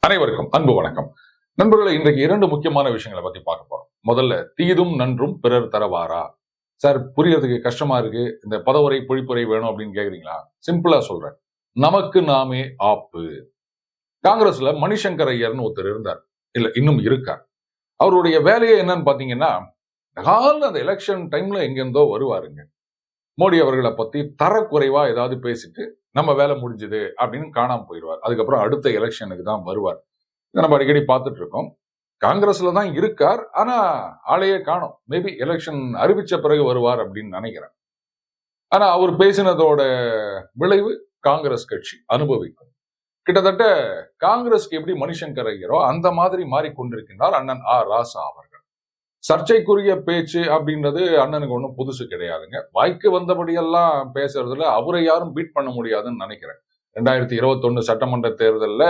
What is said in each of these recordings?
அனைவருக்கும் அன்பு வணக்கம். நண்பர்களை, இன்றைக்கு இரண்டு முக்கியமான விஷயங்களை பத்தி பார்க்க போறோம். முதல்ல, தீதும் நன்றும் பிறர் தரவாரா. சார், புரியறதுக்கு கஷ்டமா இருக்கு, இந்த பதவுரை பொழிப்புரை வேணும் அப்படின்னு கேக்குறீங்களா? சிம்பிளா சொல்றேன், நமக்கு நாமே ஆப்பு. காங்கிரஸ்ல மணிசங்கர் ஐயர்னு ஒருத்தர் இருந்தார், இல்ல இன்னும் இருக்கார். அவருடைய வேலையே என்னன்னு பாத்தீங்கன்னா, அந்த எலெக்ஷன் டைம்ல எங்கிருந்தோ வருவாருங்க. மோடி அவர்களை பத்தி தரக்குறைவா ஏதாவது பேசிட்டு நம்ம வேலை முடிஞ்சது அப்படின்னு காணாம போயிடுவார். அதுக்கப்புறம் அடுத்த எலெக்ஷனுக்கு தான் வருவார். இதை நம்ம அடிக்கடி பார்த்துட்டு இருக்கோம். காங்கிரஸ்ல தான் இருக்கார், ஆனா ஆளையே காணோம். மேபி எலெக்ஷன் அறிவிச்ச பிறகு வருவார் அப்படின்னு நினைக்கிறேன். ஆனா அவர் பேசினதோட விளைவு காங்கிரஸ் கட்சி அனுபவிக்கும். கிட்டத்தட்ட காங்கிரஸ்க்கு எப்படி மணிசங்கர் ஐயரோ அந்த மாதிரி மாறிக்கொண்டிருக்கின்றார் அண்ணன் ஆ ராசா அவர்கள். சர்ச்சைக்குரிய பேச்சு அப்படின்றது அண்ணனுக்கு ஒன்றும் புதுசு கிடையாதுங்க. வாய்க்கு வந்தபடியெல்லாம் பேசுறதுல அவரை யாரும் பீட் பண்ண முடியாதுன்னு நினைக்கிறேன். 2021 சட்டமன்ற தேர்தலில்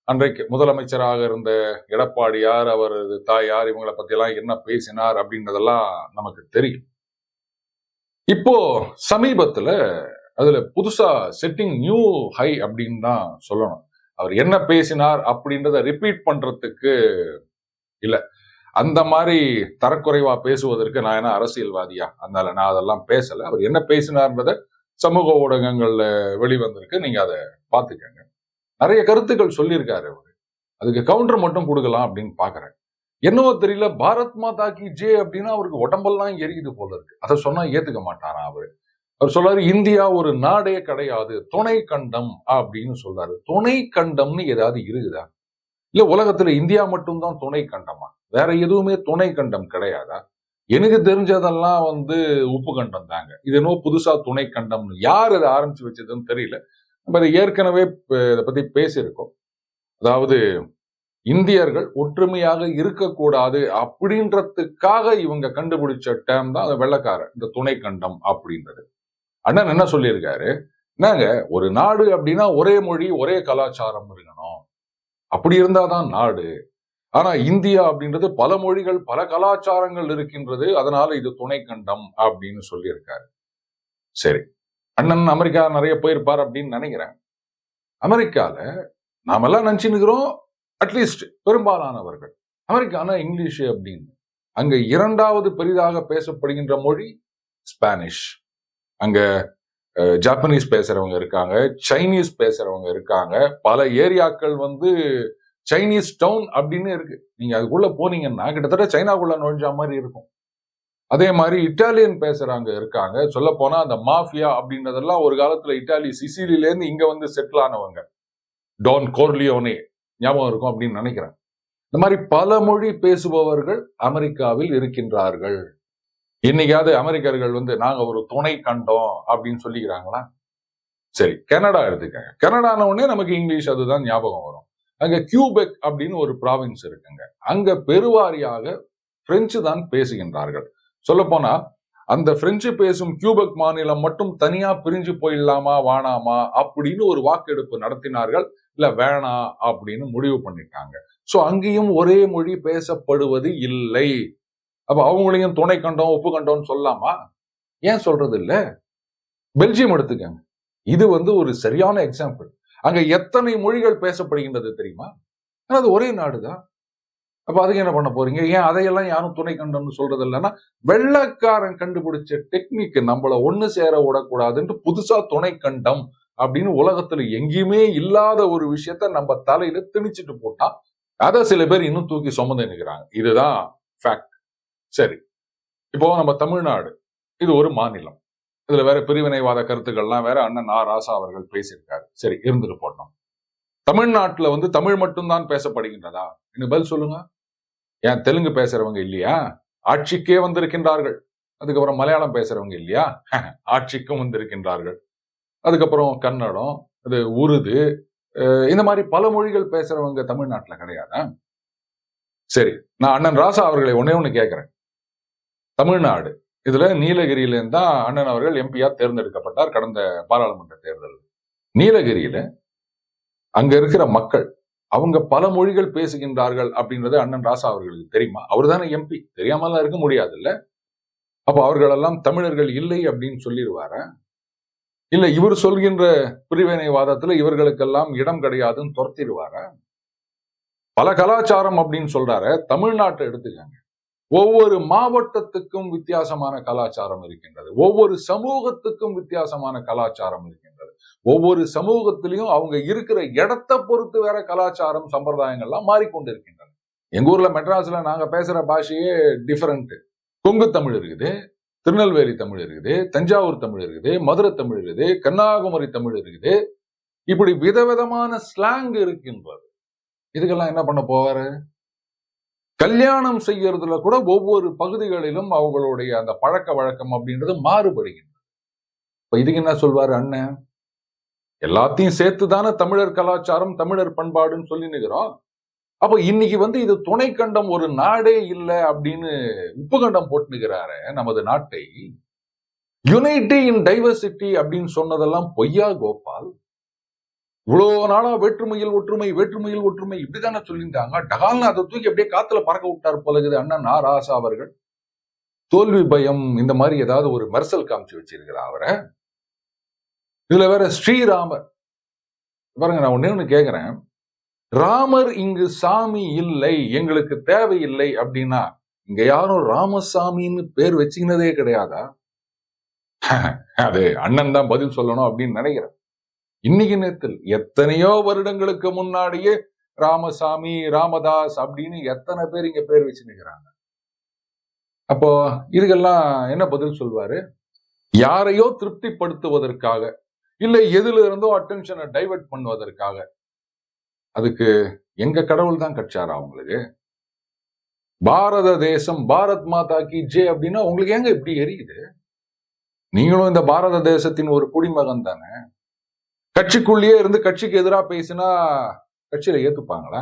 அன்றைக்கு முதலமைச்சராக இருந்த எடப்பாடியார், அவர் தாயார், இவங்களை பத்தி எல்லாம் என்ன பேசினார் அப்படின்றதெல்லாம் நமக்கு தெரியும். இப்போ சமீபத்துல அதுல புதுசா செட்டிங் நியூ ஹை அப்படின்னு தான் சொல்லணும். அவர் என்ன பேசினார் அப்படின்றத ரிப்பீட் பண்றதுக்கு இல்ல, அந்த மாதிரி தரக்குறைவா பேசுவதற்கு நான் என்ன அரசியல்வாதியா? அதனால நான் அதெல்லாம் பேசல. அவர் என்ன பேசினார்ன்றத சமூக ஊடகங்கள்ல வெளிவந்திருக்கு, நீங்க அதை பார்த்துக்கங்க. நிறைய கருத்துக்கள் சொல்லியிருக்காரு அவரு. அதுக்கு கவுண்டர் மட்டும் கொடுக்கலாம் அப்படின்னு பாக்குறேன். என்னவோ தெரியல, பாரத் மாதா கி ஜே அப்படின்னா அவருக்கு உடம்பெல்லாம் எரியுது போல இருக்கு. அதை சொன்னா ஏத்துக்க மாட்டாரா அவரு? அவர் சொல்றாரு, இந்தியா ஒரு நாடே கிடையாது, துணை கண்டம் அப்படின்னு சொல்றாரு. துணை கண்டம்னு ஏதாவது இருக்குதா? இல்ல உலகத்துல இந்தியா மட்டும்தான் துணை கண்டமா? வேற எதுவுமே துணை கண்டம் கிடையாதா? எனக்கு தெரிஞ்சதெல்லாம் உப்பு கண்டம் தாங்க. இது என்னவோ புதுசா துணை கண்டம்னு யார் இதை ஆரம்பிச்சு வச்சதுன்னு தெரியல. நம்ம இதை ஏற்கனவே இதை பத்தி பேசியிருக்கோம். அதாவது இந்தியர்கள் ஒற்றுமையாக இருக்கக்கூடாது அப்படின்றதுக்காக இவங்க கண்டுபிடிச்ச டேம் தான் அந்த வெள்ளக்காரன், இந்த துணை கண்டம் அப்படின்றது. அண்ணன் என்ன சொல்லியிருக்காரு, என்னங்க ஒரு நாடு அப்படின்னா ஒரே மொழி ஒரே கலாச்சாரம் இருக்கணும், அப்படி இருந்தாதான் நாடு. ஆனா இந்தியா அப்படின்றது பல மொழிகள் பல கலாச்சாரங்கள் இருக்கின்றது, அதனால இது துணை கண்டம் அப்படின்னு சொல்லியிருக்காரு. சரி, அண்ணன் அமெரிக்கா நிறைய போயிருப்பார் அப்படின்னு நினைக்கிறேன். அமெரிக்கால நாமெல்லாம் நினைச்சுக்கிறோம், அட்லீஸ்ட் பெரும்பாலானவர்கள், அமெரிக்கானா இங்கிலீஷ் அப்படின்னு. அங்க இரண்டாவது பெரிதாக பேசப்படுகின்ற மொழி ஸ்பானிஷ். அங்க ஜாப்பனீஸ் பேசுறவங்க இருக்காங்க, சைனீஸ் பேசுறவங்க இருக்காங்க. பல ஏரியாக்கள் சைனீஸ் டவுன் அப்படின்னு இருக்கு. நீங்க அதுக்குள்ள போனீங்கன்னா கிட்டத்தட்ட சைனாக்குள்ள நுழைஞ்ச மாதிரி இருக்கும். அதே மாதிரி இட்டாலியன் பேசுறாங்க இருக்காங்க. சொல்ல போனா அந்த மாஃபியா அப்படின்றதெல்லாம் ஒரு காலத்துல இட்டாலி சிசிலில இருந்து இங்க செட்டில் ஆனவங்க. டான் கோர்லியோனே ஞாபகம் இருக்கும் அப்படின்னு நினைக்கிறேன். இந்த மாதிரி பல மொழி பேசுபவர்கள் அமெரிக்காவில் இருக்கின்றார்கள். இன்னைக்காவது அமெரிக்கர்கள் நாங்க ஒரு துணை கண்டோம் அப்படின்னு சொல்லிக்கிறாங்களா? சரி, கனடா எடுத்துக்கங்க. கனடான உடனே நமக்கு இங்கிலீஷ் அதுதான் ஞாபகம் வரும். அங்க கியூபெக் அப்படின்னு ஒரு ப்ராவின்ஸ் இருக்குங்க. அங்க பெருவாரியாக பிரெஞ்சு தான் பேசுகின்றார்கள். சொல்ல போனா அந்த பிரெஞ்சு பேசும் கியூபெக் மாநிலம் மட்டும் தனியா பிரிஞ்சு போயிடலாமா வானாமா அப்படின்னு ஒரு வாக்கெடுப்பு நடத்தினார்கள். இல்ல வேணாம் அப்படின்னு முடிவு பண்ணிட்டாங்க. சோ அங்கேயும் ஒரே மொழி பேசப்படுவது இல்லை. அப்ப அவங்களையும் துணை கண்டம் உப்பு கண்டம்னு சொல்லலாமா? ஏன் சொல்றது இல்ல? பெல்ஜியம் எடுத்துக்கங்க. இது ஒரு சரியான எக்ஸாம்பிள். அங்க எத்தனை மொழிகள் பேசப்படுகின்றது தெரியுமா? அது ஒரே நாடுதான். அப்ப அதுக்கு என்ன பண்ண போறீங்க? ஏன் அதையெல்லாம் யாரும் துணை கண்டம்னு சொல்றது இல்லைன்னா, வெள்ளக்காரன் கண்டுபிடிச்ச டெக்னிக் நம்மள ஒண்ணு சேர விடக்கூடாதுன்னு புதுசா துணை கண்டம் அப்படின்னு உலகத்துல எங்கேயுமே இல்லாத ஒரு விஷயத்த நம்ம தலையில திணிச்சிட்டு போட்டா அதை சில பேர் இன்னும் தூக்கி சுமந்து நிற்கிறாங்க. இதுதான் ஃபேக்ட். சரி, இப்போ நம்ம தமிழ்நாடு இது ஒரு மாநிலம். இதுல வேற பிரிவினைவாத கருத்துக்கள்லாம் வேற அண்ணன் ஆ ராசா அவர்கள் பேசியிருக்காரு. சரி, இருந்துட்டு போட்டோம். தமிழ்நாட்டுல தமிழ் மட்டும்தான் பேசப்படுகின்றதா? எனக்கு பதில் சொல்லுங்க. ஏன் தெலுங்கு பேசுறவங்க இல்லையா? ஆட்சிக்கே வந்திருக்கின்றார்கள். அதுக்கப்புறம் மலையாளம் பேசுறவங்க இல்லையா? ஆட்சிக்கும் வந்திருக்கின்றார்கள். அதுக்கப்புறம் கன்னடம், அது உருது, இந்த மாதிரி பல மொழிகள் பேசுறவங்க தமிழ்நாட்டுல கிடையாதா? சரி, நான் அண்ணன் ராசா அவர்களை ஒன்னே ஒண்ணு கேட்கிறேன். தமிழ்நாடு இதுல நீலகிரியில இருந்தா அண்ணன் அவர்கள் எம்பியா தேர்ந்தெடுக்கப்பட்டார் கடந்த பாராளுமன்ற தேர்தலில். நீலகிரியில அங்க இருக்கிற மக்கள் அவங்க பல மொழிகள் பேசுகின்றார்கள் அப்படின்றது அண்ணன் ராசா அவர்களுக்கு தெரியுமா? அவர் தானே எம்பி, தெரியாமலாம் இருக்க முடியாது இல்ல? அப்ப அவர்கள் எல்லாம் தமிழர்கள் இல்லை அப்படின்னு சொல்லிடுவார? இல்ல இவர் சொல்கின்ற பிரிவினைவாதத்துல இவர்களுக்கெல்லாம் இடம் கிடையாதுன்னு துரத்திடுவாரா? பல கலாச்சாரம் அப்படின்னு சொல்றாரு. தமிழ்நாட்டை எடுத்துக்கங்க. ஒவ்வொரு மாவட்டத்துக்கும் வித்தியாசமான கலாச்சாரம் இருக்கின்றது. ஒவ்வொரு சமூகத்துக்கும் வித்தியாசமான கலாச்சாரம் இருக்கின்றது. ஒவ்வொரு சமூகத்திலையும் அவங்க இருக்கிற இடத்தை பொறுத்து வேற கலாச்சாரம், சம்பிரதாயங்கள்லாம் மாறிக்கொண்டிருக்கின்றன. எங்க ஊர்ல மெட்ராஸ்ல நாங்க பேசுற பாஷையே டிஃபரெண்ட். கொங்கு தமிழ் இருக்குது, திருநெல்வேலி தமிழ் இருக்குது, தஞ்சாவூர் தமிழ் இருக்குது, மதுரை தமிழ் இருக்குது, கன்னியாகுமரி தமிழ் இருக்குது. இப்படி விதவிதமான ஸ்லாங் இருக்கின்றது. இதுக்கெல்லாம் என்ன பண்ண போவாரு? கல்யாணம் செய்யறதுல கூட ஒவ்வொரு பகுதிகளிலும் அவங்களுடைய அந்த பழக்க வழக்கம் அப்படின்றது மாறுபடுகின்றது. இப்ப இதுக்கு என்ன சொல்வாரு அண்ணன்? எல்லாத்தையும் சேர்த்துதானே தமிழர் கலாச்சாரம், தமிழர் பண்பாடுன்னு சொல்லி நிக்கிறோம். அப்ப இன்னைக்கு இது துணைக்கண்டம் ஒரு நாடே இல்லை அப்படின்னு உப்புக்கண்டம் போட்டுக்கிறாரு நமது நாட்டை. யுனைட்டி இன் டைவர்சிட்டி அப்படின்னு சொன்னதெல்லாம் பொய்யா கோபால்? இவ்வளவு நாளா வேற்றுமையில் ஒற்றுமை, வேற்றுமையில் ஒற்றுமை இப்படித்தானே சொல்லியிருந்தாங்க. டகால்னு அதை தூக்கி அப்படியே காத்துல பறக்க விட்டார் போல இருக்குது அண்ணன் நா. ராசா அவர்கள். தோல்வி பயம் இந்த மாதிரி ஏதாவது ஒரு மெர்சல் காமிச்சு வச்சிருக்கிறார் அவரை. இதுல வேற ஸ்ரீராமர் பாருங்க, நான் ஒண்ணு கேக்குறேன். ராமர் இங்கு சாமி இல்லை, எங்களுக்கு தேவையில்லை அப்படின்னா இங்க யாரும் ராமசாமின்னு பேர் வச்சுக்கினதே கிடையாதா? அது அண்ணன் தான் பதில் சொல்லணும் அப்படின்னு நினைக்கிறேன். இன்னைக்கு நேரத்தில் எத்தனையோ வருடங்களுக்கு முன்னாடியே ராமசாமி, ராமதாஸ் அப்படின்னு எத்தனை பேர் இங்க பேர் வச்சு நிற்கிறாங்க. அப்போ இதுக்கெல்லாம் என்ன பதில் சொல்வாரு? யாரையோ திருப்திப்படுத்துவதற்காக, இல்லை எதுல இருந்தோ அட்டென்ஷனை டைவர்ட் பண்ணுவதற்காக. அதுக்கு எங்க கடவுள் தான் கட்சாரா உங்களுக்கு? பாரத தேசம், பாரத் மாதா கி ஜெய் அப்படின்னா உங்களுக்கு ஏங்க இப்படி எரியுது? நீங்களும் இந்த பாரத தேசத்தின் ஒரு குடிமகன் தானே. கட்சிக்குள்ளேயே இருந்து கட்சிக்கு எதிராக பேசினா கட்சியில ஏத்துப்பாங்களா?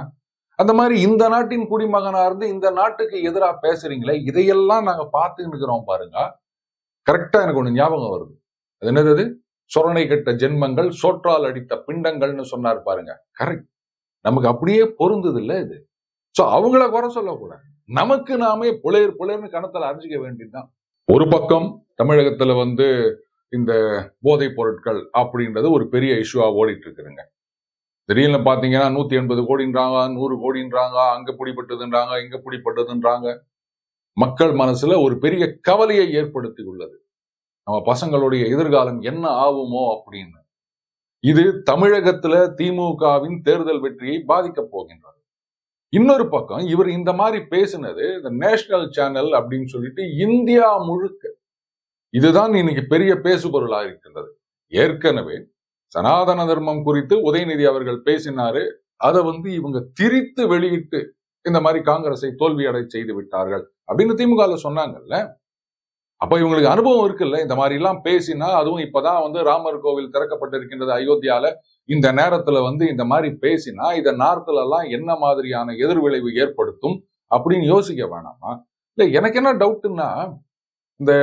அந்த மாதிரி இந்த நாட்டின் குடிமகனா இருந்து இந்த நாட்டுக்கு எதிராக பேசுறீங்களே, இதையெல்லாம் நாங்க பார்த்துன்னு இருக்கிறோம் பாருங்க. கரெக்டா எனக்கு ஒண்ணு ஞாபகம் வருது. அது என்னது? சொரணை கெட்ட ஜென்மங்கள், சோற்றால் அடித்த பிண்டங்கள்னு சொன்னார் பாருங்க. கரெக்ட். நமக்கு அப்படியே பொருந்தது இல்ல இது. சோ அவங்கள குறை சொல்லக்கூடாது. நமக்கு நாமே புலேர்னு கணத்துல அறிஞ்சிக்க வேண்டியதுதான். ஒரு பக்கம் தமிழகத்துல இந்த போதைப் பொருட்கள் அப்படின்றது ஒரு பெரிய இஷ்யூவா ஓடிட்டு இருக்குதுங்க. திடீர்னு பாத்தீங்கன்னா 180 கோடின்றாங்க, 100 கோடின்றாங்க, அங்க பிடிபட்டதுன்றாங்க, இங்க பிடிபட்டதுன்றாங்க. மக்கள் மனசுல ஒரு பெரிய கவலையை ஏற்படுத்தி உள்ளது. நம்ம பசங்களுடைய எதிர்காலம் என்ன ஆகுமோ அப்படின்னு. இது தமிழகத்துல திமுகவின் தேர்தல் வெற்றியை பாதிக்க போகின்றது. இன்னொரு பக்கம் இவர் இந்த மாதிரி பேசினது இந்த நேஷனல் சேனல் அப்படின்னு சொல்லிட்டு இந்தியா முழுக்க இதுதான் இன்னைக்கு பெரிய பேசுபொருளாக இருக்கின்றது. ஏற்கனவே சனாதன தர்மம் குறித்து உதயநிதி அவர்கள் பேசினாரு. அதை இவங்க திரித்து வெளியிட்டு இந்த மாதிரி காங்கிரஸை தோல்வியடை செய்து விட்டார்கள் அப்படின்னு திமுக சொன்னாங்கல்ல. அப்ப இவங்களுக்கு அனுபவம் இருக்குல்ல, இந்த மாதிரி எல்லாம் பேசினா. அதுவும் இப்பதான் ராமர் கோவில் திறக்கப்பட்டிருக்கின்றது அயோத்தியால. இந்த நேரத்துல இந்த மாதிரி பேசினா இத நார்த்ல எல்லாம் என்ன மாதிரியான எதிர்விளைவு ஏற்படுத்தும் அப்படின்னு யோசிக்க வேணாமா? இல்ல எனக்கு என்ன டவுட்னா, இந்த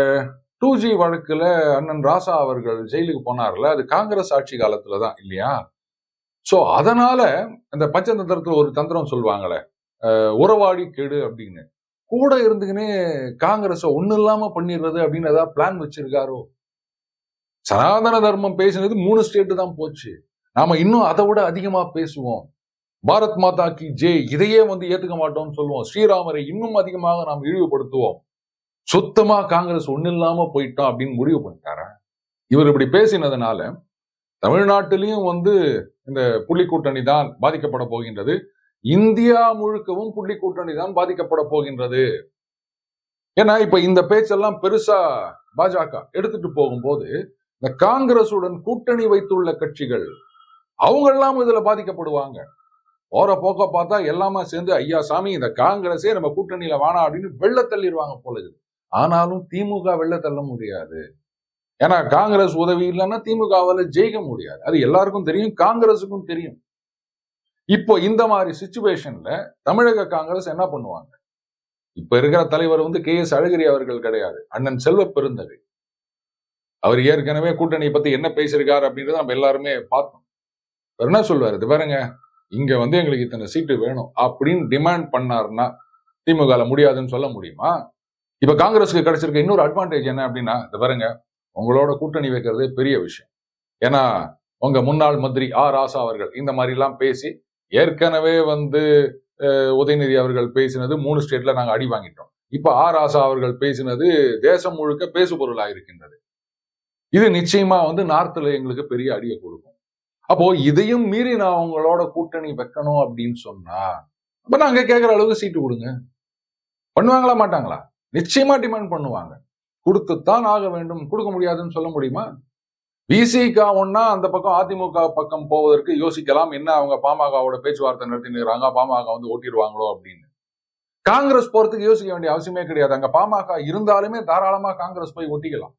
2G வழக்குல அண்ணன் ராசா அவர்கள் ஜெயிலுக்கு போனார்ல, அது காங்கிரஸ் ஆட்சி காலத்துலதான் இல்லையா? சோ அதனால அந்த பஞ்சதந்திரத்துல ஒரு தந்திரம் சொல்லுவாங்களே, உறவாடி கெடு அப்படின்னு. கூட இருந்துக்கினே காங்கிரஸ ஒண்ணு இல்லாம பண்ணிடுறது அப்படின்னு ஏதாவது பிளான் வச்சிருக்காரோ? சனாதன தர்மம் பேசினது 3 ஸ்டேட் தான் போச்சு. நாம இன்னும் அதை விட அதிகமா பேசுவோம். பாரத் மாதா கி ஜெய் இதையே ஏத்துக்க மாட்டோம்னு சொல்லுவோம். ஸ்ரீராமரை இன்னும் அதிகமாக நாம் இழிவுபடுத்துவோம். சுத்தமா காங்கிரஸ் ஒண்ணு இல்லாம போயிட்டோம் அப்படின்னு முடிவு பண்ணிட்டாரா? இவர் இப்படி பேசினதுனால தமிழ்நாட்டிலையும் இந்த புள்ளி கூட்டணி தான் பாதிக்கப்பட போகின்றது. இந்தியா முழுக்கவும் புள்ளி கூட்டணி தான் பாதிக்கப்பட போகின்றது. ஏன்னா இப்ப இந்த பேச்செல்லாம் பெருசா பாஜக எடுத்துட்டு போகும்போது இந்த காங்கிரசுடன் கூட்டணி வைத்துள்ள கட்சிகள் அவங்க எல்லாம் இதுல பாதிக்கப்படுவாங்க. போற போக்க பார்த்தா எல்லாமே சேர்ந்து ஐயா சாமி இந்த காங்கிரஸே நம்ம கூட்டணியில வேணாம் அப்படின்னு வெள்ள தள்ளிடுவாங்க போல இருக்குது. ஆனாலும் திமுக வெள்ள தள்ள முடியாது. ஏன்னா காங்கிரஸ் உதவி இல்லைன்னா திமுகவால ஜெயிக்க முடியாது. அது எல்லாருக்கும் தெரியும், காங்கிரஸுக்கும் தெரியும். இப்போ இந்த மாதிரி சிச்சுவேஷன்ல தமிழக காங்கிரஸ் என்ன பண்ணுவாங்க? இப்ப இருக்கிற தலைவர் KS அழகிரி அவர்கள் கிடையாது, அண்ணன் செல்வ பெருந்தகை. அவர் ஏற்கனவே கூட்டணி பத்தி என்ன பேசியிருக்காரு அப்படின்றத நம்ம எல்லாருமே பார்த்தோம். என்ன சொல்வாரு? இது பாருங்க, இங்க எங்களுக்கு இத்தனை சீட்டு வேணும் அப்படின்னு டிமாண்ட் பண்ணாருன்னா திமுக முடியாதுன்னு சொல்ல முடியுமா? இப்ப காங்கிரஸுக்கு கிடைச்சிருக்க இன்னொரு அட்வான்டேஜ் என்ன அப்படின்னா, இது பாருங்க, உங்களோட கூட்டணி வைக்கிறதே பெரிய விஷயம். ஏன்னா உங்க முன்னாள் மந்திரி ராசா அவர்கள் இந்த மாதிரி எல்லாம் பேசி ஏற்கனவே வந்து உதயநிதி அவர்கள் பேசினது 3 ஸ்டேட்ல நாங்க அடி வாங்கிட்டோம். இப்ப ராசா அவர்கள் பேசினது தேசம் முழுக்க பேசு பொருளாக இருக்கின்றது. இது நிச்சயமா வந்து நார்த்ல எங்களுக்கு பெரிய அடியை கொடுக்கும். அப்போ இதையும் மீறி நான் உங்களோட கூட்டணி வைக்கணும் அப்படின்னு சொன்னா அப்ப நாங்க கேட்கிற அளவுக்கு சீட்டு கொடுங்க. பண்ணுவாங்களா மாட்டாங்களா? நிச்சயமா டிமாண்ட் பண்ணுவாங்க. கொடுத்துத்தான் ஆக வேண்டும். கொடுக்க முடியாதுன்னு சொல்ல முடியுமா? விசிக ஒன்னா அந்த பக்கம் அதிமுக பக்கம் போவதற்கு யோசிக்கலாம். என்ன அவங்க பாமகவோட பேச்சுவார்த்தை நடத்தினுறாங்க, பாமக வந்து ஓட்டிடுவாங்களோ அப்படின்னு. காங்கிரஸ் போறதுக்கு யோசிக்க வேண்டிய அவசியமே கிடையாது. அங்க பாமக இருந்தாலுமே தாராளமா காங்கிரஸ் போய் ஒட்டிக்கலாம்.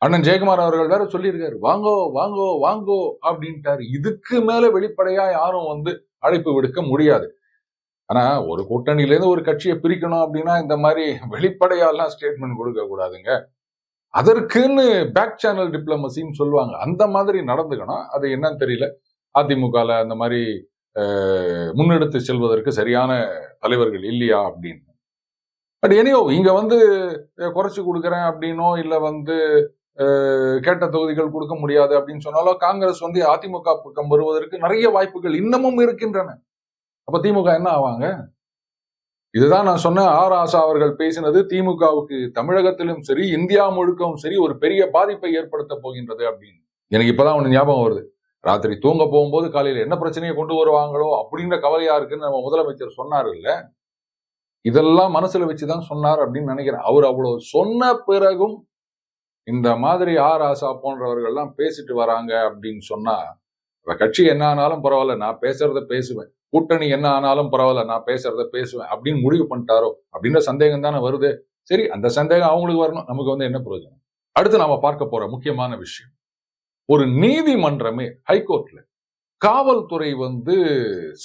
அண்ணன் ஜெயக்குமார் அவர்கள் வேற சொல்லியிருக்காரு, வாங்கோ வாங்கோ வாங்கோ அப்படின்ட்டாரு. இதுக்கு மேல வெளிப்படையா யாரும் வந்து அழைப்பு விடுக்க முடியாது. ஆனா ஒரு கூட்டணியில இருந்து ஒரு கட்சியை பிரிக்கணும் அப்படின்னா இந்த மாதிரி வெளிப்படையாலாம் ஸ்டேட்மெண்ட் கொடுக்க கூடாதுங்க. அதற்குன்னு பேக் சேனல் டிப்ளமசின்னு சொல்லுவாங்க. அந்த மாதிரி நடந்துக்கணும். அது என்னன்னு தெரியல. அதிமுகல அந்த மாதிரி முன்னெடுத்து செல்வதற்கு சரியான தலைவர்கள் இல்லையா அப்படின்னு. பட் எனியோ இங்க வந்து குறைச்சு கொடுக்குறேன் அப்படின்னோ இல்ல வந்து கேட்ட தொகுதிகள் கொடுக்க முடியாது அப்படின்னு சொன்னாலும் காங்கிரஸ் வந்து அதிமுக பக்கம் வருவதற்கு நிறைய வாய்ப்புகள் இன்னமும் இருக்கின்றன. அப்ப திமுக என்ன ஆவாங்க? இதுதான் நான் சொன்ன ராசா அவர்கள் பேசினது திமுகவுக்கு தமிழகத்திலும் சரி இந்தியா முழுக்கவும் சரி ஒரு பெரிய பாதிப்பை ஏற்படுத்த போகின்றது அப்படின்னு. எனக்கு இப்பதான் ஒண்ணு ஞாபகம் வருது. ராத்திரி தூங்க போகும்போது காலையில என்ன பிரச்சனையை கொண்டு வருவாங்களோ அப்படின்ற கவலையா இருக்குன்னு நம்ம முதலமைச்சர் சொன்னாரு இல்ல. இதெல்லாம் மனசுல வச்சுதான் சொன்னார் அப்படின்னு நினைக்கிறேன். அவர் அவ்வளவு சொன்ன பிறகும் இந்த மாதிரி ராசா போன்றவர்கள் எல்லாம் பேசிட்டு வராங்க அப்படின்னு சொன்னா கட்சி என்ன ஆனாலும் பரவாயில்ல நான் பேசுறத பேசுவேன், கூட்டணி என்ன ஆனாலும் பரவாயில்ல நான் பேசுறத பேசுவேன் அப்படின்னு முடிவு பண்ணிட்டாரோ அப்படின்ற சந்தேகம் தானே வருது. சரி, அந்த சந்தேகம் அவங்களுக்கு வரணும், நமக்கு வந்து என்ன பிரயோஜனம்? அடுத்து நாம பார்க்க போற முக்கியமான விஷயம், ஒரு நீதிமன்றமே ஹைகோர்ட்ல காவல்துறை வந்து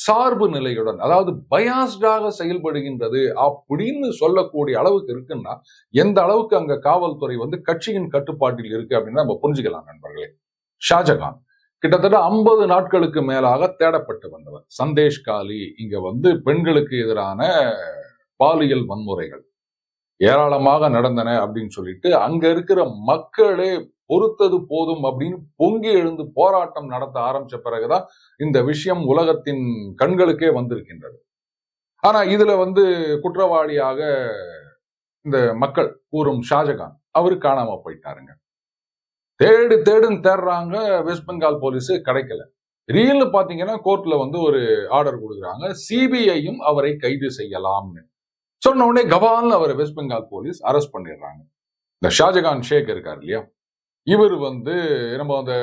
சார்பு நிலையுடன் அதாவது பயாஸ்டாக செயல்படுகின்றது அப்படின்னு சொல்லக்கூடிய அளவுக்கு இருக்குன்னா எந்த அளவுக்கு அங்க காவல்துறை வந்து கட்சியின் கட்டுப்பாட்டில் இருக்கு அப்படின்னு நம்ம புரிஞ்சுக்கலாம் நண்பர்களே. ஷாஜகான் கிட்டத்தட்ட 50 நாட்களுக்கு மேலாக தேடப்பட்டு வந்தவர். சந்தேஷ் காலி இங்க வந்து பெண்களுக்கு எதிரான பாலியல் வன்முறைகள் ஏராளமாக நடந்தன அப்படின்னு சொல்லிட்டு அங்க இருக்கிற மக்களே பொறுத்தது போதும் அப்படின்னு பொங்கி எழுந்து போராட்டம் நடத்த ஆரம்பிச்ச பிறகுதான் இந்த விஷயம் உலகத்தின் கண்களுக்கே வந்திருக்கின்றது. ஆனா இதுல வந்து குற்றவாளியாக இந்த மக்கள் கூறும் ஷாஜகான் அவரு காணாம போயிட்டாருங்க. தேடுன்னு தேடுறாங்க, வெஸ்ட் பெங்கால் போலீஸ் கிடைக்கல. திடீர்னு பாத்தீங்கன்னா கோர்ட்ல வந்து ஒரு ஆர்டர் கொடுக்குறாங்க, சிபிஐயும் அவரை கைது செய்யலாம்னு சொன்ன உடனே கபால்னு அவரை வெஸ்ட் பெங்கால் போலீஸ் அரெஸ்ட் பண்ணிடுறாங்க. இந்த ஷாஜகான் ஷேக் இருக்கார் இல்லையா, இவர் வந்து நம்ம அந்த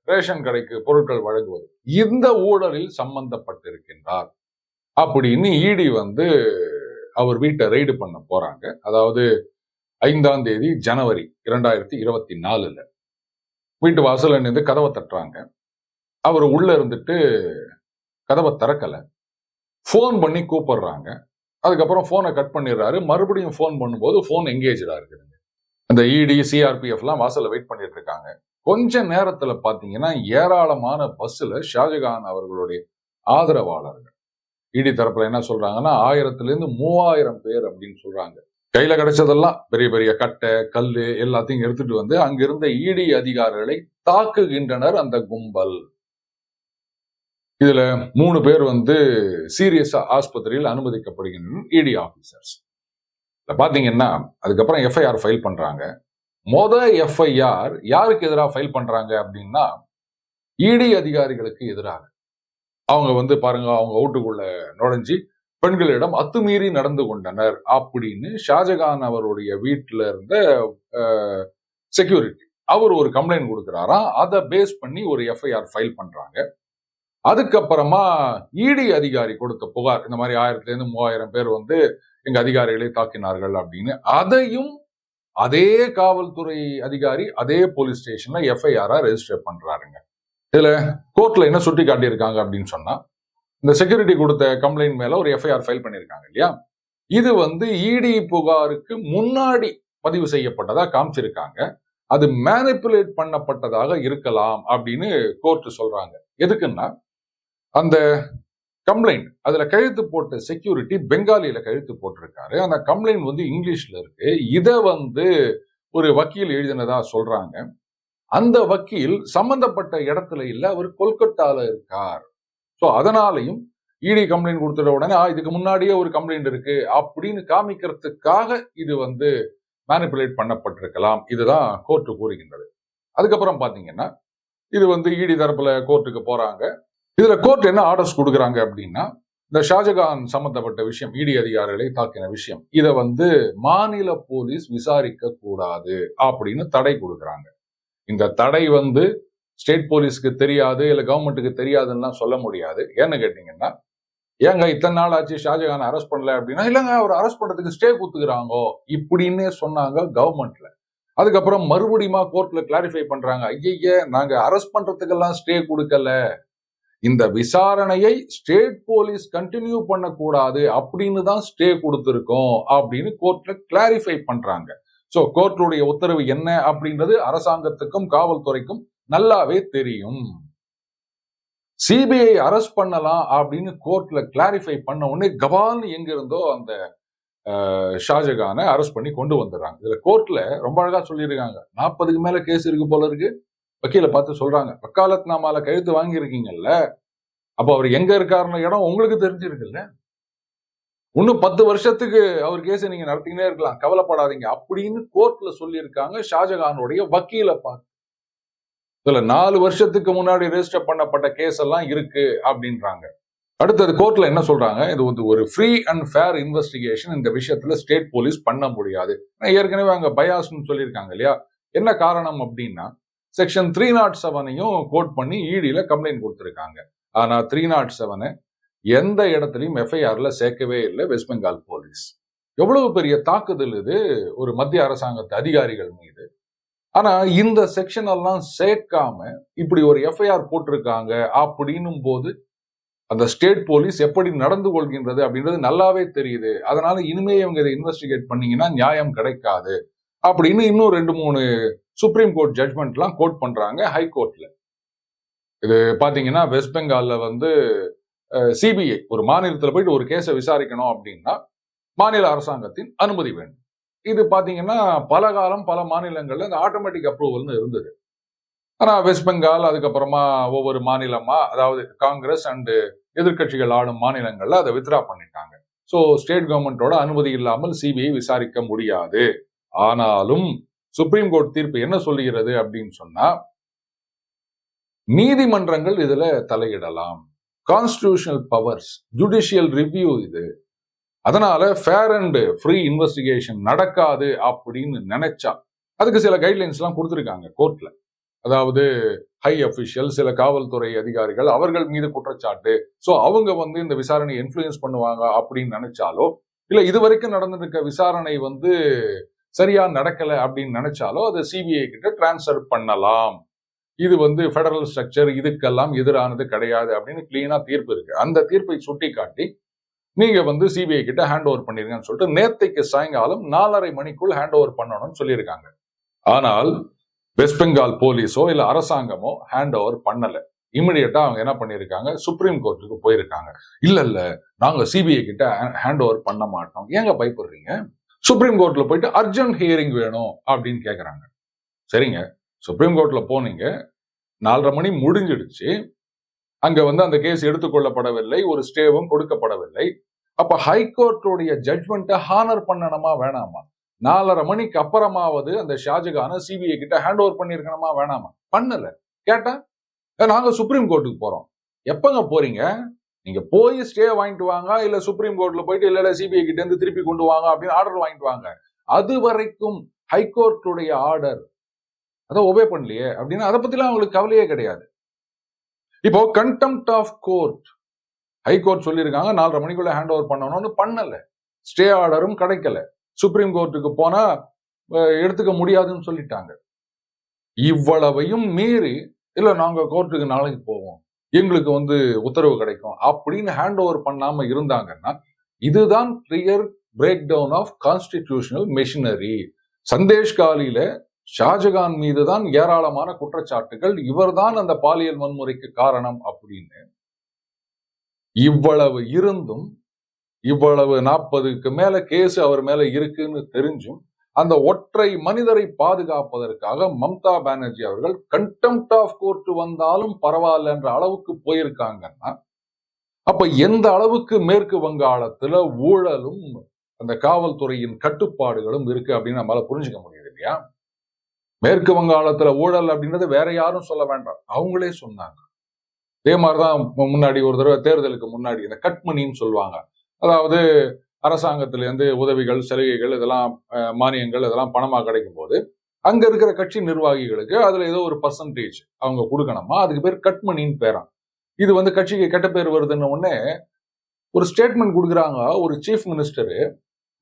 ரேஷன் கடைக்கு பொருட்கள் வழங்குவது இந்த ஊழலில் சம்பந்தப்பட்டிருக்கின்றார் அப்படின்னு இடி வந்து அவர் வீட்டை ரெய்டு பண்ண போறாங்க. அதாவது 5ஆம் தேதி ஜனவரி 2024 வீட்டு வாசல்ல நின்று கதவை தட்டுறாங்க. அவர் உள்ள இருந்துட்டு கதவை திறக்கல. போன் பண்ணி கூப்பிடுறாங்க. அதுக்கப்புறம் போனை கட் பண்ணிடுறாரு. மறுபடியும் போன் பண்ணும்போது போன் எங்கேஜா இருக்குதுங்க. அந்த இடி சிஆர்பிஎஃப் எல்லாம் வாசல்ல வெயிட் பண்ணிட்டு இருக்காங்க. கொஞ்ச நேரத்துல பாத்தீங்கன்னா ஏராளமான பஸ்ல ஷாஜகான் அவர்களுடைய ஆதரவாளர்கள் இடி தரப்புல என்ன சொல்றாங்கன்னா 1000 3000 பேர் அப்படின்னு சொல்றாங்க. கையில கிடைச்சதெல்லாம் பெரிய பெரிய கட்டை கல்லு எல்லாத்தையும் எடுத்துட்டு வந்து அங்கிருந்த இடி அதிகாரிகளை தாக்குகின்றனர் அந்த கும்பல். இதுல 3 பேர் வந்து சீரியஸா ஆஸ்பத்திரியில் அனுமதிக்கப்படுகின்றனர் இடி ஆபீசர்ஸ். பாத்தீங்கன்னா அதுக்கப்புறம் எஃப்ஐஆர் ஃபைல் பண்றாங்க. எஃப்ஐஆர் யாருக்கு எதிராக ஃபைல் பண்றாங்க அப்படின்னா இடி அதிகாரிகளுக்கு எதிராக. அவங்க வந்து பாருங்க அவங்க வீட்டுக்குள்ள நுழைஞ்சி பெண்களிடம் அத்துமீறி நடந்து கொண்டனர் அப்படின்னு ஷாஜகான் அவருடைய வீட்டுல இருந்த செக்யூரிட்டி அவர் ஒரு கம்ப்ளைண்ட் கொடுக்கிறாராம். அதை பேஸ் பண்ணி ஒரு எஃப்ஐஆர் ஃபைல் பண்றாங்க. அதுக்கப்புறமா இடி அதிகாரி கொடுத்த புகார், இந்த மாதிரி 1000 3000 பேர் வந்து எங்க அதிகாரிகளை தாக்கினார்கள் அப்படின்னு, அதையும் அதே காவல்துறை அதிகாரி அதே போலீஸ் ஸ்டேஷன்ல எஃப்ஐஆர் ரெஜிஸ்டர் பண்றாருங்க. இதுல கோர்ட்ல என்ன சுட்டி காட்டியிருக்காங்க அப்படின்னு சொன்னா, இந்த செக்யூரிட்டி கொடுத்த கம்ப்ளைண்ட் மேல ஒரு எஃப்ஐஆர் ஃபைல் பண்ணிருக்காங்க இல்லையா, இது வந்து இடி புகாருக்கு முன்னாடி பதிவு செய்யப்பட்டதா காமிச்சிருக்காங்க. அது மேனிப்புலேட் பண்ணப்பட்டதாக இருக்கலாம் அப்படின்னு கோர்ட் சொல்றாங்க. எதுக்குன்னா அந்த கம்ப்ளைண்ட் அதுல கழுத்து போட்ட செக்யூரிட்டி பெங்காலியில கழுத்து போட்டிருக்காரு. அந்த கம்ப்ளைண்ட் வந்து இங்கிலீஷ்ல இருக்கு. இத வந்து ஒரு வக்கீல் எழுதினதா சொல்றாங்க. அந்த வக்கீல் சம்பந்தப்பட்ட இடத்துல இல்ல, அவர் கொல்கத்தால இருக்கார். சோ அதனாலையும் இடி கம்ப்ளைண்ட் கொடுத்துட்ட உடனே இதுக்கு முன்னாடியே ஒரு கம்ப்ளைண்ட் இருக்கு அப்படின்னு காமிக்கிறதுக்காக இது வந்து மேனிபுலேட் பண்ணப்பட்டிருக்கலாம். இதுதான் கோர்ட் கூறுகின்றது. அதுக்கப்புறம் பாத்தீங்கன்னா இது வந்து இடி தரப்புல கோர்ட்டுக்கு போறாங்க. இதுல கோர்ட் என்ன ஆர்டர்ஸ் கொடுக்குறாங்க அப்படின்னா, இந்த ஷாஜகான் சம்பந்தப்பட்ட விஷயம், இடி அதிகாரிகளை தாக்கின விஷயம், இத வந்து மாநில போலீஸ் விசாரிக்க கூடாது அப்படின்னு தடை கொடுக்குறாங்க. இந்த தடை வந்து ஸ்டேட் போலீஸ்க்கு தெரியாது, இல்ல கவர்மெண்ட்டுக்கு தெரியாதுன்னு சொல்ல முடியாது. ஏன்னு கேட்டீங்கன்னா, ஏங்க இத்தனை நாள் ஆச்சு ஷாஜகான் அரெஸ்ட் பண்ணல அப்படின்னா, இல்லங்க அவர் அரெஸ்ட் பண்றதுக்கு ஸ்டே குத்துக்கிறாங்க இப்படின்னே சொன்னாங்க கவர்மெண்ட்ல. அதுக்கப்புறம் மறுபடியும் கோர்ட்ல கிளாரிஃபை பண்றாங்க, ஐய நாங்க அரெஸ்ட் பண்றதுக்கெல்லாம் ஸ்டே கொடுக்கல, இந்த விசாரணையை ஸ்டேட் போலீஸ் கண்டினியூ பண்ணக்கூடாது அப்படின்னு தான் ஸ்டே கொடுத்திருக்கோம் அப்படின்னு கோர்ட்ல கிளாரிஃபை பண்றாங்க. சோ கோர்ட்டுடைய உத்தரவு என்ன அப்படின்றது அரசாங்கத்துக்கும் காவல்துறைக்கும் நல்லாவே தெரியும். சிபிஐ அரெஸ்ட் பண்ணலாம் அப்படின்னு கோர்ட்ல கிளாரிஃபை பண்ண உடனே கபால்னு எங்க இருந்தோ அந்த ஷாஜகானை அரெஸ்ட் பண்ணி கொண்டு வந்துடுறாங்க. இதுல கோர்ட்ல ரொம்ப அழகா சொல்லியிருக்காங்க, 40க்கு மேல கேஸ் இருக்கு போல இருக்கு. வக்கீல பார்த்து சொல்றாங்க, வக்காலத் நாமால கையெழுத்து வாங்கியிருக்கீங்கல்ல, அப்ப அவர் எங்க இருக்காருன்னு இடம் உங்களுக்கு தெரிஞ்சிருக்குல்ல, இன்னும் 10 வருஷத்துக்கு அவர் கேஸை நீங்க நடத்திக்கிட்டே இருக்கலாம், கவலைப்படாதீங்க அப்படின்னு கோர்ட்ல சொல்லியிருக்காங்க ஷாஜகானுடைய வக்கீல பார்த்து. இதுல 4 வருஷத்துக்கு முன்னாடி ரெஜிஸ்டர் பண்ணப்பட்ட கேஸ் எல்லாம் இருக்கு அப்படின்றாங்க. அடுத்தது கோர்ட்ல என்ன சொல்றாங்க, இது வந்து ஒரு ஃப்ரீ அண்ட் ஃபேர் இன்வெஸ்டிகேஷன், இந்த விஷயத்துல ஸ்டேட் போலீஸ் பண்ண முடியாது. ஏற்கனவே அங்க பயாஸ்னு சொல்லியிருக்காங்க இல்லையா, என்ன காரணம் அப்படின்னா செக்ஷன் 307ஐயும் கோட் பண்ணி இடியில கம்ப்ளைண்ட் கொடுத்திருக்காங்க. ஆனா 307 எந்த இடத்துலையும் எஃப்ஐஆர்ல சேர்க்கவே இல்லை வெஸ்ட் பெங்கால் போலீஸ். எவ்வளவு பெரிய தாக்குதல் இது ஒரு மத்திய அரசாங்கத்து அதிகாரிகள் மீது. ஆனா இந்த செக்ஷன் எல்லாம் சேர்க்காம இப்படி ஒரு எஃப்ஐஆர் போட்டிருக்காங்க அப்படின்னும் போது அந்த ஸ்டேட் போலீஸ் எப்படி நடந்து கொள்கின்றது அப்படின்றது நல்லாவே தெரியுது. அதனால இனிமே இவங்க இதை இன்வெஸ்டிகேட் பண்ணீங்கன்னா நியாயம் கிடைக்காது அப்படின்னு இன்னும் 2-3 சுப்ரீம் கோர்ட் ஜட்மெண்ட் எல்லாம் கோட் பண்றாங்க ஹை கோர்ட்ல. இது பாத்தீங்கன்னா வெஸ்ட் பெங்கால்ல வந்து சிபிஐ ஒரு மாநிலத்தில் போயிட்டு ஒரு கேஸை விசாரிக்கணும் அப்படின்னா மாநில அரசாங்கத்தின் அனுமதி வேண்டும். இது பாத்தீங்கன்னா பல காலம் பல மாநிலங்கள்ல இந்த ஆட்டோமேட்டிக் அப்ரூவல்னு இருந்தது. ஆனா வெஸ்ட் பெங்கால் அதுக்கப்புறமா ஒவ்வொரு மாநிலமா, அதாவது காங்கிரஸ் அண்ட் எதிர்கட்சிகள் ஆளும் மாநிலங்கள்ல அதை வித்ரா பண்ணிட்டாங்க. சோ ஸ்டேட் கவர்மெண்டோட அனுமதி இல்லாமல் சிபிஐ விசாரிக்க முடியாது. ஆனாலும் சுப்ரீம் கோர்ட் தீர்ப்பு என்ன சொல்லுகிறது அப்படின்னு சொன்னா, நீதிமன்றங்கள் இதுல தலையிடலாம், கான்ஸ்டிடியூஷனல் பவர்ஸ், ஜுடிஷியல் ரிவ்யூ இது, அதனால ஃபேர் அண்ட் ஃப்ரீ இன்வெஸ்டிகேஷன் நடக்காது அப்படின்னு நினைச்சா அதுக்கு சில கைட்லைன்ஸ் எல்லாம் கொடுத்திருக்காங்க கோர்ட்ல. அதாவது ஹை அபிஷியல், சில காவல்துறை அதிகாரிகள் அவர்கள் மீது குற்றச்சாட்டு, சோ அவங்க வந்து இந்த விசாரணையை இன்ஃப்ளூயன்ஸ் பண்ணுவாங்க அப்படின்னு நினைச்சாலோ, இல்ல இதுவரைக்கும் நடந்திருக்க விசாரணை வந்து சரியா நடக்கல அப்படின்னு நினைச்சாலோ அதை சிபிஐ கிட்ட டிரான்ஸ்ஃபர் பண்ணலாம். இது வந்து பெடரல் ஸ்ட்ரக்சர், இதுக்கெல்லாம் எதிரானது கிடையாது அப்படின்னு கிளீனா தீர்ப்பு இருக்கு. அந்த தீர்ப்பை சுட்டி காட்டி நீங்க வந்து சிபிஐ கிட்ட ஹேண்ட் ஓவர் பண்ணிருங்கன்னு சொல்லிட்டு நேத்தைக்கு சாயங்காலம் 4:30 மணிக்குள் ஹேண்ட் ஓவர் பண்ணணும்னு சொல்லியிருக்காங்க. ஆனால் வெஸ்ட் பெங்கால் போலீஸோ இல்ல அரசாங்கமோ ஹேண்ட் ஓவர் பண்ணல. இமிடியேட்டா அவங்க என்ன பண்ணிருக்காங்க, சுப்ரீம் கோர்ட்டுக்கு போயிருக்காங்க. இல்ல நாங்க சிபிஐ கிட்ட ஹேண்ட் ஓவர் பண்ண மாட்டோம். ஏங்க பயப்படுறீங்க? சுப்ரீம் கோர்ட்ல போயிட்டு அர்ஜென்ட் ஹியரிங் வேணும் அப்படின்னு கேக்குறாங்க. சரிங்க, சுப்ரீம் கோர்ட்ல போனீங்க, 4:30 மணி முடிஞ்சிடுச்சு, அங்க வந்து அந்த கேஸ் எடுத்துக்கொள்ளப்படவில்லை, ஒரு ஸ்டேவும் கொடுக்கப்படவில்லை. அப்ப ஹைகோர்ட்டுடைய ஜட்மெண்ட்டை ஹானர் பண்ணணுமா வேணாமா? 4:30 மணிக்கு அப்புறமாவது அந்த ஷாஜகான சிபிஐ கிட்ட ஹேண்ட் ஓவர் பண்ணிருக்கணுமா வேணாமா? பண்ணல. கேட்டா நாங்க சுப்ரீம் கோர்ட்டுக்கு போறோம். எப்பங்க போறீங்க? நீங்க போய் ஸ்டே வாங்கிட்டு வாங்க, இல்ல சுப்ரீம் கோர்ட்ல போயிட்டு இல்ல சிபிஐ கிட்ட இருந்து திருப்பி கொண்டு வாங்க அப்படின்னு ஆர்டர் வாங்கிட்டு வாங்க. அது வரைக்கும் ஹைகோர்ட்டுடைய ஆர்டர் அதை ஒபே பண்ணலையே அப்படின்னா அதை பத்திலாம் அவங்களுக்கு கவலையே கிடையாது. இப்போ கண்டெம்ப்ட் ஆஃப் கோர்ட் ஹைகோர்ட் சொல்லியிருக்காங்க 4:30 மணிக்குள்ள ஹேண்ட் ஓவர் பண்ணணும்னு, பண்ணல. ஸ்டே ஆர்டரும் கிடைக்கல. சுப்ரீம் கோர்ட்டுக்கு போனா எடுத்துக்க முடியாதுன்னு சொல்லிட்டாங்க. இவ்வளவையும் மீறி இல்ல நாங்க கோர்ட்டுக்கு நாளைக்கு போவோம், எங்களுக்கு வந்து உத்தரவு கிடைக்கும் அப்படின்னு ஹேண்ட் ஓவர் பண்ணாம இருந்தாங்கன்னா இதுதான் clear break down of constitutional machinery. சந்தேஷ்காலியில ஷாஜகான் மீதுதான் ஏராளமான குற்றச்சாட்டுகள், இவர்தான் அந்த பாலியல் வன்முறைக்கு காரணம் அப்படின்னு. இவ்வளவு இருந்தும், இவ்வளவு 40க்கு மேல கேஸ் அவர் மேல இருக்குன்னு தெரிஞ்சும் அந்த ஒற்றை மனிதரை பாதுகாப்பதற்காக மம்தா பானர்ஜி அவர்கள் கண்டெம்ட் ஆஃப் கோர்ட் வந்தாலும் பரவாயில்ல என்ற அளவுக்கு போயிருக்காங்கன்னா, அப்ப எந்த அளவுக்கு மேற்கு வங்காளத்துல ஊழலும் அந்த காவல்துறையின் கட்டுப்பாடுகளும் இருக்கு அப்படின்னு நம்மளால புரிஞ்சுக்க முடியுது இல்லையா? மேற்கு வங்காளத்துல ஊழல் அப்படின்றது வேற யாரும் சொல்ல வேண்டாம், அவங்களே சொன்னாங்க. இதே மாதிரிதான் முன்னாடி ஒரு தடவை தேர்தலுக்கு முன்னாடி இந்த கட்மணின்னு சொல்லுவாங்க. அதாவது அரசாங்கத்திலேருந்து உதவிகள், சலுகைகள், இதெல்லாம் மானியங்கள் இதெல்லாம் பணமா கிடைக்கும் போது அங்க இருக்கிற கட்சி நிர்வாகிகளுக்கு அதுல ஏதோ ஒரு பர்சன்டேஜ் அவங்க கொடுக்கணுமா, அதுக்கு பேர் கட்மணின்னு பேராம். இது கட்சிக்கு கெட்ட பேர் வருதுன்னு உடனே ஒரு ஸ்டேட்மெண்ட் கொடுக்குறாங்க ஒரு சீஃப் மினிஸ்டர்,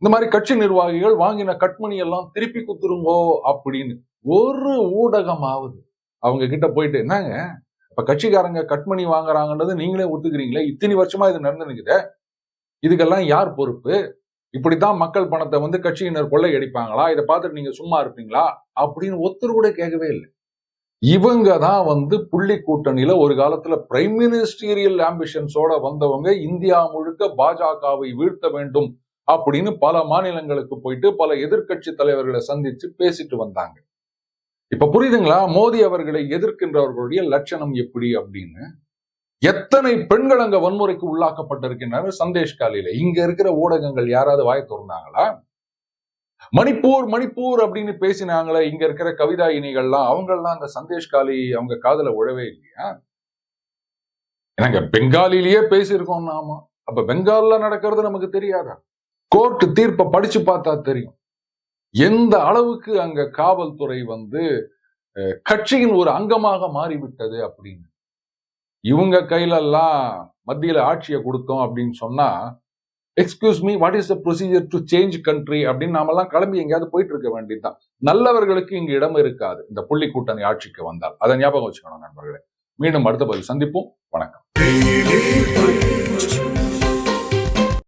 இந்த மாதிரி கட்சி நிர்வாகிகள் வாங்கின கட்மணி எல்லாம் திருப்பி குத்துருங்கோ அப்படின்னு. ஒரு ஊடகமாவது அவங்க கிட்ட போயிட்டு, என்னங்க இப்ப கட்சிக்காரங்க கட்மணி வாங்குறாங்கன்றது நீங்களே ஒத்துக்கிறீங்களே, இத்தனை வருஷமா இது நடந்துக்குதே, இதுக்கெல்லாம் யார் பொறுப்பு? இப்படித்தான் மக்கள் பணத்தை கட்சியினர் கொள்ளையடிப்பாங்களா? இதை பார்த்துட்டு நீங்க சும்மா இருப்பீங்களா அப்படின்னு ஒருத்தர் கூட கேட்கவே இல்லை. இவங்க தான் புள்ளி கூட்டணியில ஒரு காலத்துல பிரைம் மினிஸ்டீரியல் ஆம்பிஷன்ஸோட வந்தவங்க, இந்தியா முழுக்க பாஜகவை வீழ்த்த வேண்டும் அப்படின்னு பல மாநிலங்களுக்கு போயிட்டு பல எதிர்கட்சி தலைவர்களை சந்திச்சு பேசிட்டு வந்தாங்க. இப்ப புரியுதுங்களா மோடி அவர்களை எதிர்க்கின்றவர்களுடைய லட்சணம் எப்படி அப்படின்னு? எத்தனை பெண்கள் அங்க வன்முறைக்கு உள்ளாக்கப்பட்டிருக்கின்றனர் சந்தேஷ்காலில. இங்க இருக்கிற ஊடகங்கள் யாராவது வாய் திறந்தாங்களா? மணிப்பூர் மணிப்பூர் அப்படின்னு பேசினாங்களே இங்க இருக்கிற கவிதாயினிகள்லாம், அவங்கெல்லாம் அந்த சந்தேஷ்காலி அவங்க காதுல உழவே இல்லையா? நாங்க பெங்காலிலேயே பேசியிருக்கோம் நாம. அப்ப பெங்கால்ல நடக்கிறது நமக்கு தெரியாதா? கோர்ட் தீர்ப்பை படிச்சு பார்த்தா தெரியும் எந்த அளவுக்கு அங்க காவல்துறை கட்சியின் ஒரு அங்கமாக மாறிவிட்டது அப்படின்னு. இவங்க கையில எல்லாம் மத்தியில ஆட்சியை கொடுத்தோம் அப்படின்னு சொன்னா, excuse me, what is the procedure to change country அப்படின்னு நாமெல்லாம் கிளம்பி எங்கேயாவது போயிட்டு இருக்க வேண்டியதுதான். நல்லவர்களுக்கு இங்கு இடம் இருக்காது இந்த புள்ளி கூட்டணி ஆட்சிக்கு வந்தால். அதை ஞாபகம் வச்சுக்கணும் நண்பர்களே. மீண்டும் அடுத்த பதில் சந்திப்போம். வணக்கம்.